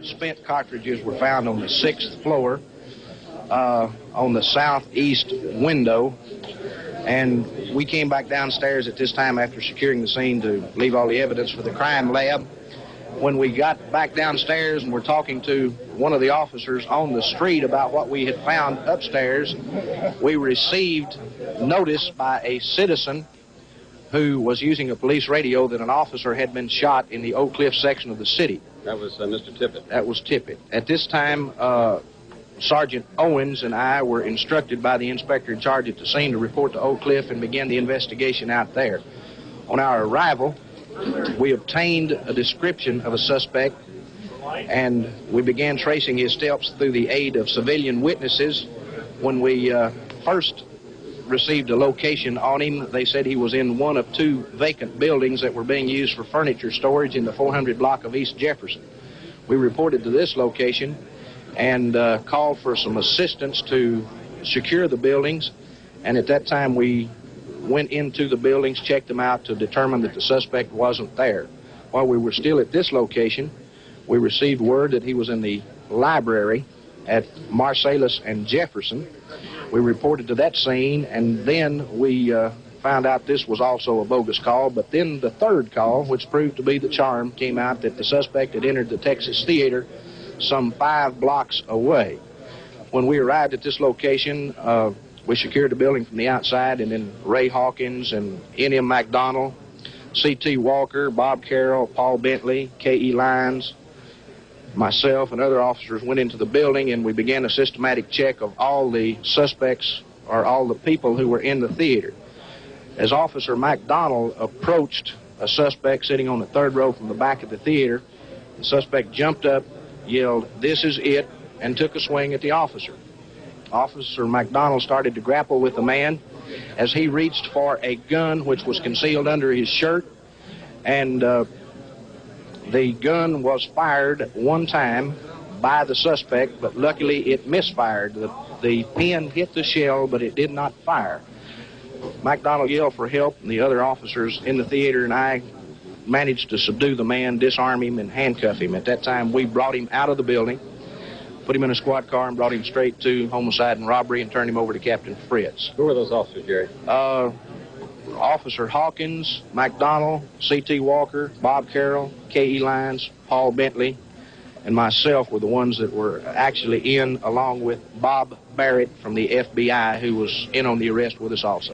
spent cartridges were found on the 6th floor on the southeast window, and we came back downstairs at this time after securing the scene to leave all the evidence for the crime lab. When we got back downstairs and were talking to one of the officers on the street about what we had found upstairs, we received notice by a citizen who was using a police radio that an officer had been shot in the Oak Cliff section of the city. That was Mr. Tippett. That was Tippett. At this time, Sergeant Owens and I were instructed by the inspector in charge at the scene to report to Oak Cliff and begin the investigation out there. On our arrival, we obtained a description of a suspect, and we began tracing his steps through the aid of civilian witnesses. When we first received a location on him, they said he was in one of 2 vacant buildings that were being used for furniture storage in the 400 block of East Jefferson. We reported to this location and called for some assistance to secure the buildings, and at that time we went into the buildings, checked them out to determine that the suspect wasn't there. While we were still at this location, we received word that he was in the library at Marsalis and Jefferson. We reported to that scene, and then we found out this was also a bogus call. But then the 3rd call, which proved to be the charm, came out that the suspect had entered the Texas Theater some 5 blocks away. When we arrived at this location, we secured the building from the outside, and then Ray Hawkins and N.M. McDonald, C.T. Walker, Bob Carroll, Paul Bentley, K.E. Lyons, myself, and other officers went into the building, and we began a systematic check of all the suspects or all the people who were in the theater. As Officer McDonald approached a suspect sitting on the 3rd row from the back of the theater, the suspect jumped up, yelled, "This is it," and took a swing at the officer. Officer McDonald started to grapple with the man as he reached for a gun which was concealed under his shirt, and the gun was fired 1 time by the suspect, but luckily it misfired. The pin hit the shell, but it did not fire. McDonald yelled for help, and the other officers in the theater and I managed to subdue the man, disarm him, and handcuff him. At that time, we brought him out of the building, put him in a squad car, and brought him straight to homicide and robbery and turned him over to Captain Fritz. Who were those officers, Jerry? Officer Hawkins, McDonald, C.T. Walker, Bob Carroll, K.E. Lyons, Paul Bentley, and myself were the ones that were actually in, along with Bob Barrett from the FBI, who was in on the arrest with us also.